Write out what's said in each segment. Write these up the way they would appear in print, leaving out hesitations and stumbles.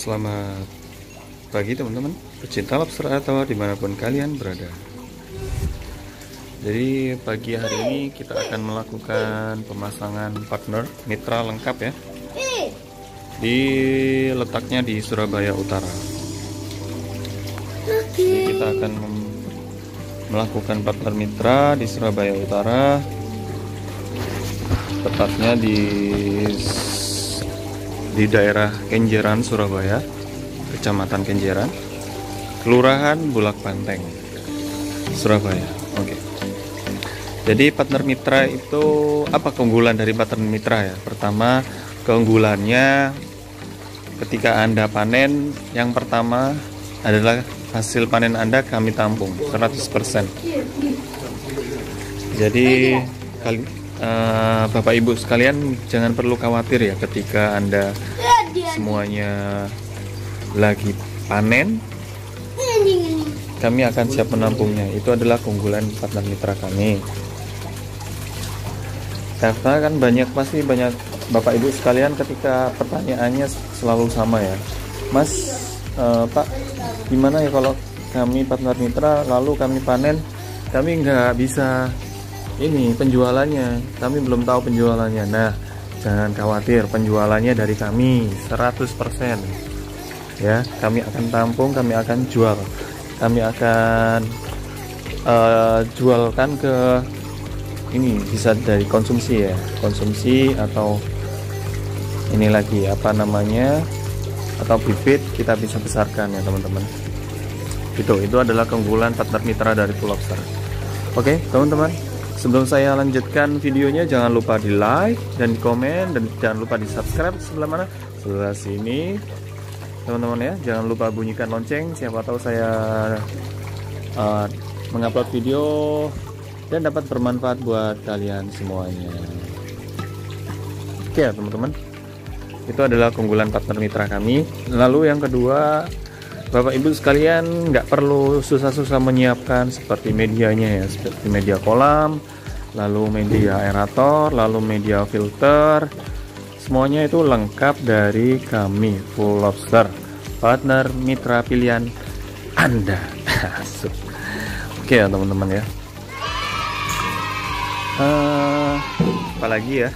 Selamat pagi teman-teman pecinta lobster atau dimanapun kalian berada. Jadi pagi hari ini kita akan melakukan pemasangan partner mitra lengkap ya. Di letaknya di Surabaya Utara. Jadi kita akan melakukan partner mitra di Surabaya Utara, tepatnya di daerah Kenjeran, Surabaya, Kecamatan Kenjeran, Kelurahan Bulak Banteng, Surabaya. Oke. Jadi partner mitra itu apa keunggulan dari partner mitra ya? Pertama, keunggulannya ketika Anda panen, yang pertama adalah hasil panen Anda kami tampung 100%. Jadi Bapak Ibu sekalian jangan perlu khawatir ya ketika Anda semuanya lagi panen, kami akan siap menampungnya. Itu adalah keunggulan partner mitra kami. Karena kan pasti banyak Bapak Ibu sekalian ketika pertanyaannya selalu sama ya, Mas, Pak, gimana ya kalau kami partner mitra lalu kami panen, kami nggak bisa ini penjualannya, kami belum tahu penjualannya. Nah, jangan khawatir, penjualannya dari kami 100% ya. Kami akan tampung, kami akan jual, kami akan jualkan ke ini, bisa dari konsumsi ya, konsumsi atau ini lagi apa namanya, atau bibit kita bisa besarkan ya teman-teman. Itu adalah keunggulan partner mitra dari Full Lobster. Oke teman-teman, sebelum saya lanjutkan videonya, jangan lupa di like dan di komen, dan jangan lupa di subscribe sebelah mana, sebelah sini teman-teman ya. Jangan lupa bunyikan lonceng, siapa tahu saya mengupload video dan dapat bermanfaat buat kalian semuanya. Oke ya teman-teman, itu adalah keunggulan partner mitra kami. Lalu yang kedua, Bapak Ibu sekalian nggak perlu susah-susah menyiapkan seperti medianya ya, seperti media kolam, lalu media aerator, lalu media filter. Semuanya itu lengkap dari kami Full Lobster, partner mitra pilihan Anda. Oke ya teman-teman ya. Apalagi ya?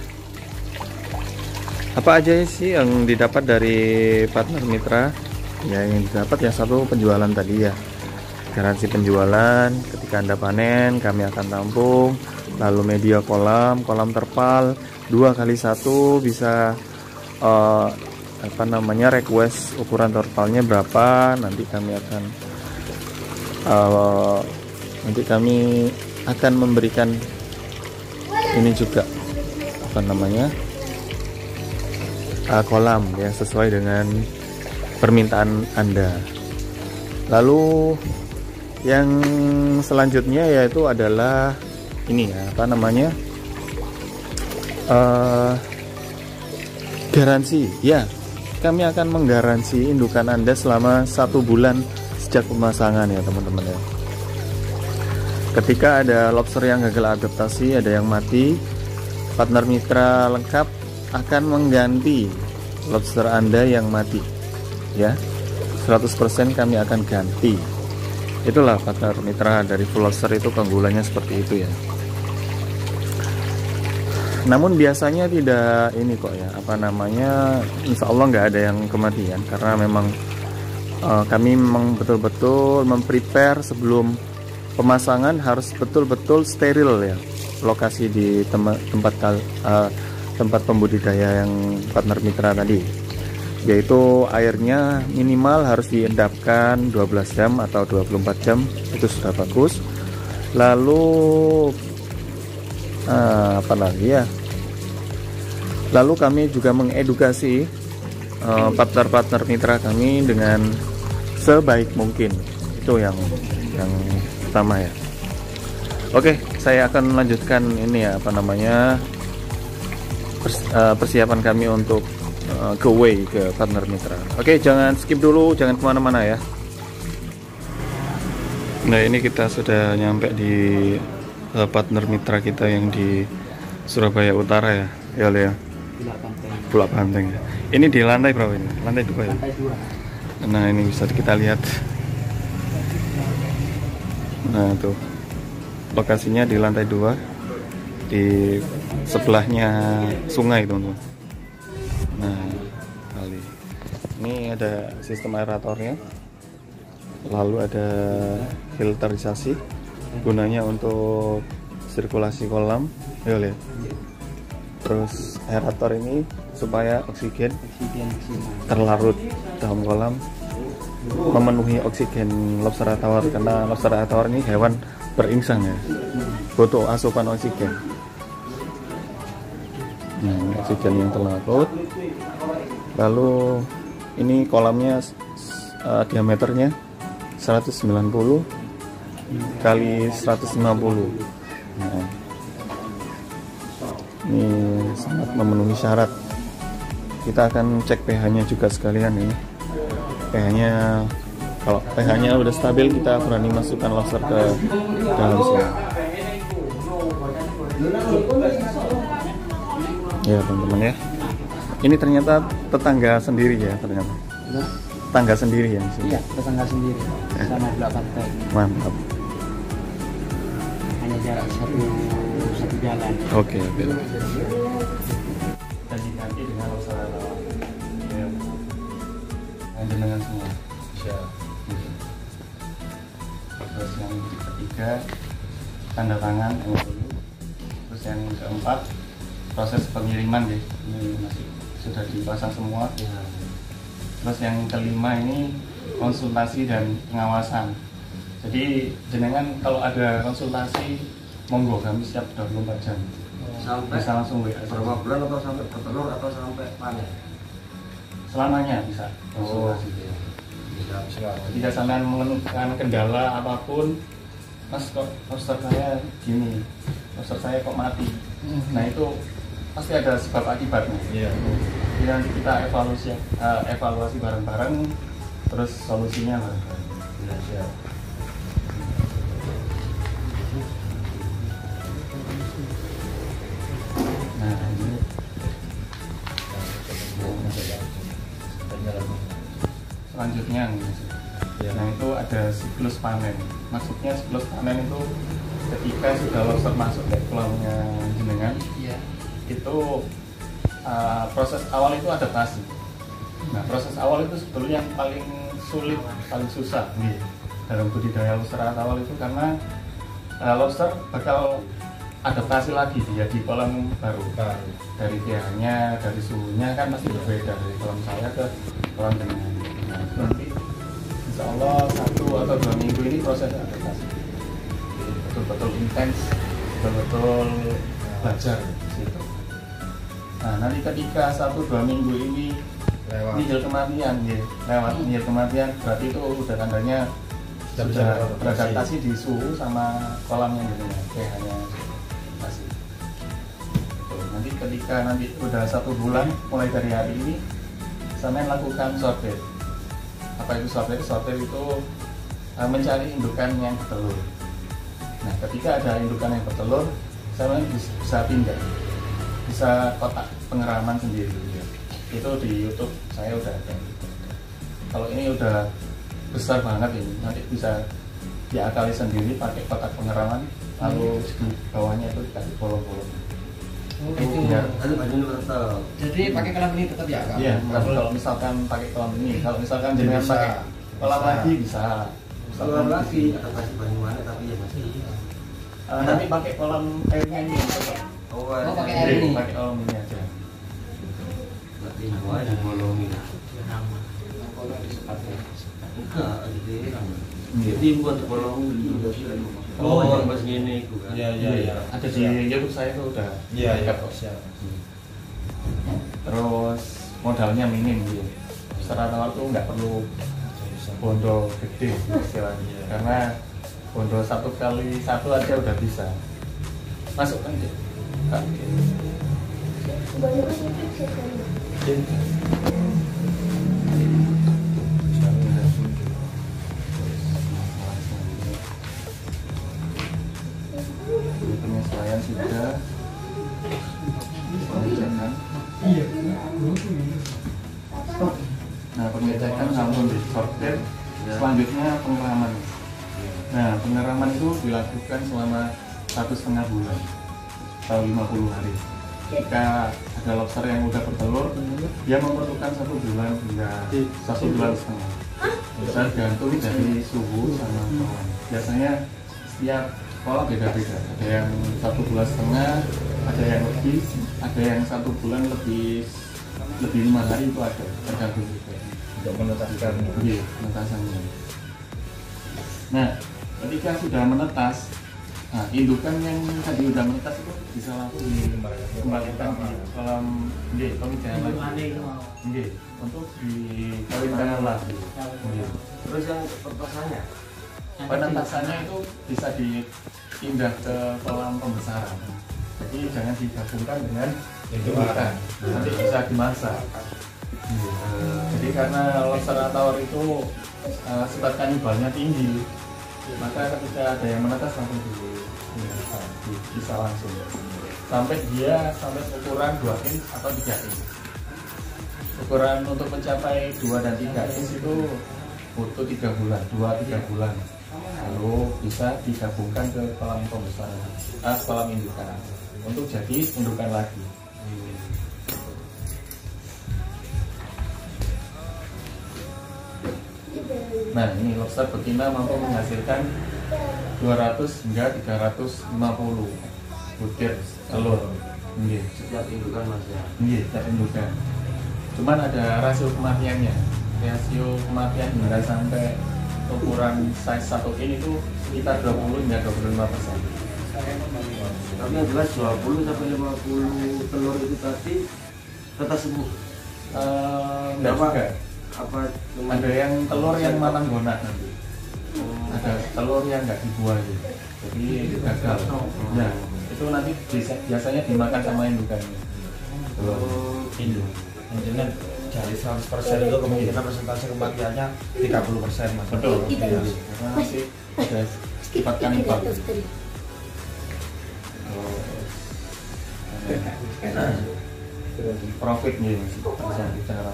Apa aja sih yang didapat dari partner mitra? Ya, yang didapat yang satu penjualan tadi ya, garansi penjualan ketika Anda panen kami akan tampung. Lalu media kolam terpal 2x1, bisa apa namanya, request ukuran terpalnya berapa, nanti kami akan memberikan ini juga apa namanya, kolam ya sesuai dengan permintaan Anda. Lalu yang selanjutnya yaitu adalah ini ya, apa namanya, garansi ya. Kami akan menggaransi indukan Anda selama 1 bulan sejak pemasangan ya teman-teman ya. Ketika ada lobster yang gagal adaptasi, ada yang mati, partner mitra lengkap akan mengganti lobster Anda yang mati ya, 100% kami akan ganti. Itulah partner mitra dari Full Lobster, itu keunggulannya seperti itu ya. Namun biasanya tidak ini kok ya, apa namanya, insya Allah nggak ada yang kematian, karena memang kami memang betul-betul memprepare sebelum pemasangan, harus betul-betul steril ya lokasi di tempat pembudidaya yang partner mitra tadi, yaitu airnya minimal harus diendapkan 12 jam atau 24 jam, itu sudah bagus. Lalu apa lagi ya, lalu kami juga mengedukasi partner-partner mitra kami dengan sebaik mungkin. Itu yang pertama ya. Oke, saya akan melanjutkan ini ya, apa namanya, persiapan kami untuk giveaway ke partner mitra. Oke, jangan skip dulu, jangan kemana-mana ya. Nah, ini kita sudah nyampe di partner mitra kita yang di Surabaya Utara ya, ya. Bulak Banteng ya. Ini di lantai berapa ini? Lantai 2 ya? Lantai 2. Nah, ini bisa kita lihat. Nah, tuh lokasinya di lantai 2, di sebelahnya sungai, teman-teman. Nah, kali ini ada sistem aeratornya, lalu ada filterisasi gunanya untuk sirkulasi kolam, ya lihat. Terus aerator ini supaya oksigen terlarut dalam kolam, memenuhi oksigen lobster tawar, karena lobster tawar ini hewan beringsang ya, butuh asupan oksigen. Nah, oksigen yang terlarut. Lalu ini kolamnya diameternya 190 kali 150. Nah, ini sangat memenuhi syarat. Kita akan cek pH-nya juga sekalian ini. pH-nya, kalau pH-nya udah stabil, kita berani masukkan lobster ke dalam sini. Ya teman-teman ya, ini ternyata tetangga sendiri ya, ternyata tetangga sendiri ya sini. Iya, tetangga sendiri sama belakang tadi. Mantap. Hanya jarak satu jalan. Oke. Ganti dengan lobster tawar. Dengan semua. Terus yang ketiga, tanda tangan yang dulu. Terus yang keempat, proses pengiriman deh, ini masih sudah dipasang semua. Terus yang kelima ini konsultasi dan pengawasan. Jadi jenengan kalau ada konsultasi, monggo, kami siap 24 jam. Sampai Bisa langsung WA. berapa bulan atau sampai bertelur atau sampai panen? Selamanya bisa konsultasi. Jika sampean menemukan kendala apapun, Mas kok lobster saya gini, lobster saya kok mati. Nah itu pasti ada sebab akibatnya. Iya. Jadi nanti kita evaluasi bareng-bareng, terus solusinya bareng-bareng. Ya. Nah ini selanjutnya nih. Nah itu ada siklus panen. Maksudnya siklus panen itu ketika sudah lobster masuk ke kolamnya jenengan, itu proses awal itu adaptasi. Nah proses awal itu sebetulnya yang paling sulit, paling susah dalam budidaya lobster tawar itu, karena lobster bakal adaptasi lagi dia di kolam baru. Dari pH-nya, dari suhunya kan pasti berbeda dari kolam saya ke kolam jenengan. Nah, nanti insya Allah 1 atau 2 minggu ini proses adaptasi betul-betul intens, betul-betul belajar gitu. Nah nanti ketika 1-2 minggu ini nihil kematian, lewat nihil kematian, berarti itu udah tandanya sudah beradaptasi di suhu sama kolamnya gitu ya, pH-nya masih. Nanti ketika nanti udah 1 bulan mulai dari hari ini, sampai lakukan sortir. Apa itu sortir? Sortir itu mencari indukan yang bertelur. Nah ketika ada indukan yang bertelur, saya bisa pindah, bisa kotak pengeraman sendiri. Itu di YouTube saya udah ada. Kalau ini udah besar banget ini, nanti bisa diakali sendiri pakai kotak pengeraman, lalu di bawahnya itu dikasih bolong-bolong. Itu biar jadi pakai kolam ini tetap ya? Iya, kalau misalkan pakai kolam ini, kalau misalkan jenengan pakai kolam lagi bisa. Kolam lagi atau kasih banyuwangi tapi ya masih. Nanti pakai kolam airnya ini. Oh, pakai air ini. Pakai kolam ini aja. Berarti semua dibolongi. Enggak, jadi buat dibolongi. Oh, mas gini itu kan. Iya. Ada di YouTube saya itu udah. Iya. Siap. Terus modalnya minim gitu. Secara tawar tuh nggak perlu bondo gede istilahnya, karena bondo 1x1 aja udah bisa. Masukkan deh. Penyesuaian sudah. Pengejakan. Iya. Nah, pengecekan langsung disortir. Selanjutnya pengeraman. Nah, pengeraman itu dilakukan selama 1,5 bulan atau 50 hari. Jika ada lobster yang udah bertelur, dia memerlukan 1 bulan hingga 1,5 bulan. Bisa gantung dari suhu sama kolam. Biasanya setiap kolam beda-beda. Ada yang 1,5 bulan, ada yang lebih, ada yang 1 bulan lebih 5 hari itu ada, tergantung juga. Untuk menetaskan, iya, penetasannya. Nah, ketika sudah menetas, nah, indukan yang tadi udah menetas itu bisa langsung dikembalikan di kolam, pemijahan lagi, untuk dikawinkan lagi. Terus yang penetasannya? Penetasannya itu bisa dipindah ke kolam pembesaran. Jadi jangan digabungkan dengan indukan, nanti bisa dimasak. Jadi karena lobster tawar itu sifat kanibalnya tinggi, maka ketika ada yang menetas langsung bisa langsung sampai ukuran 2 inch atau 3 inch. Ukuran untuk mencapai 2 dan 3 inch itu butuh 3 bulan, 2-3 bulan. Lalu bisa digabungkan ke kolam pembesaran, kolam indukan untuk jadi indukan lagi. Nah, ini lobster betina mampu menghasilkan 200 hingga 350 butir telur. Setiap indukan mas ya? Setiap indukan. Cuman ada rasio kematiannya. Rasio kematian hingga sampai ukuran size 1 in itu sekitar 20 hingga 25%. Tapi yang jelas 20 sampai 50 telur itu tadi tetap sembuh. Enggak juga. Apa ada yang telur yang matang gonak nanti. Ada telur yang nggak dibuang gitu. Jadi gagal. Nah, itu nanti biasanya dimakan sama indukannya. Induk. Dengan dari 100% itu kemungkinan persentase kematiannya 30% mas. Betul. Iya. Karena masih ada sifat kanibal. Profitnya bisa bicara.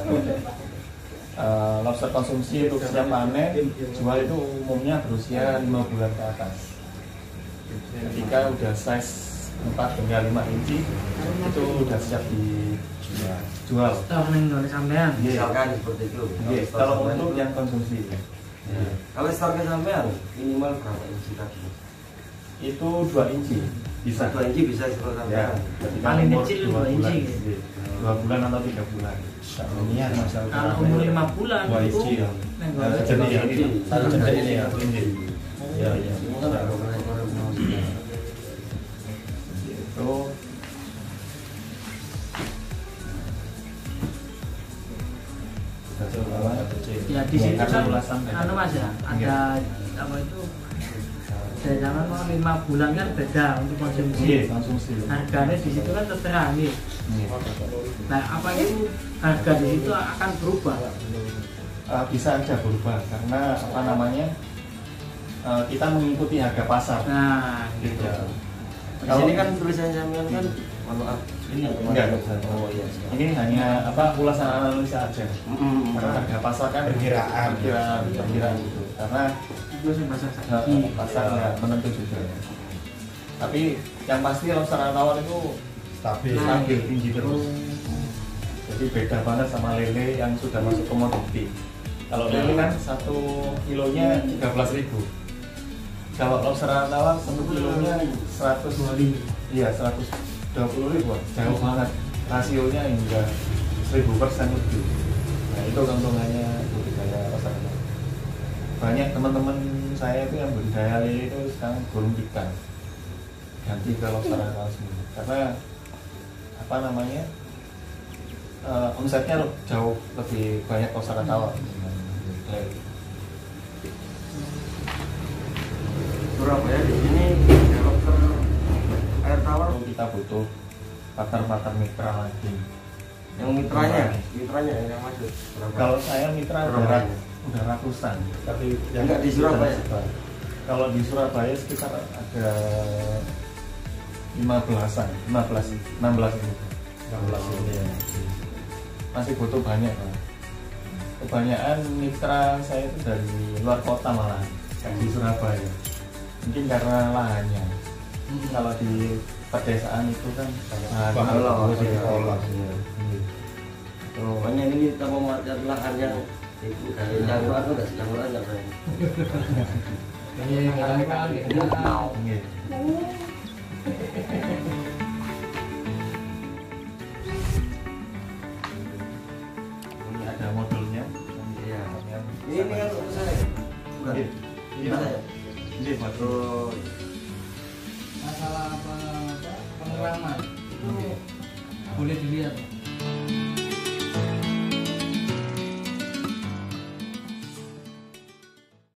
Lobster konsumsi untuk siap panen jual itu umumnya berusia 5 bulan ke atas. Ketika udah size 4 hingga 5 inci itu udah siap dijual. Misalkan seperti itu. Kalau untuk yang konsumsi. Kalau stoknya sampean minimal berapa inci tadi? Itu 2 inci. Bisa 2 inci bisa setelah sampean. Paling kecil 2 inci. 2 bulan atau 3 bulan. Ini masalah. Kalau umur 5 bulan itu satu jenis ini ya. Ya. Ya di situ kan mas ya ada apa itu dari zaman mau 5 bulan kan beda untuk konsumsi. Harganya di situ kan tertera nih. Nah apa itu harga di situ akan berubah? Bisa aja berubah karena apa namanya kita mengikuti harga pasar. Nah gitu. Di sini kan tulisannya sampean kan maaf ini enggak. Oh iya. Ini hanya ulasan analisa aja. Karena harga pasar kan perkiraan gitu. Karena pasar nggak menentu juga. Tapi yang pasti lobster tawar itu stabil tinggi terus. Jadi beda banget sama lele yang sudah masuk komoditi. Kalau lele kan 1 kilonya 13.000. Kalau lobster tawar 1 kilonya 120.000. Iya 120.000. Jauh banget. Rasionya hingga 1000% lebih. Nah itu keuntungannya budidaya lobster tawar. Banyak teman-teman saya itu yang budidaya lele itu sekarang gurun ikan ganti ke lobster tawar semua. Karena apa namanya? Omsetnya jauh lebih banyak lobster tawar. Surabaya di sini lobster air tawar Kita butuh partner mitra lagi. yang mitranya yang masuk. Kalau saya mitra udah ratusan, tapi yang enggak di Surabaya. Kalau di Surabaya sekitar ada 16 ini ya. Masih butuh banyak. kebanyakan mitra saya itu dari luar kota malah, kayak di Surabaya. Mungkin karena lahannya. Kalau di pedesaan itu kan makanya ini kita memanfaatkan lahan yang itu dari jangkauan itu nggak sejangkauan nggak saya. Ini ada modulnya. Iya. Ini kan untuk saya. Bukan. Ini saya. Ini modul. Masalah apa pengalaman boleh dilihat.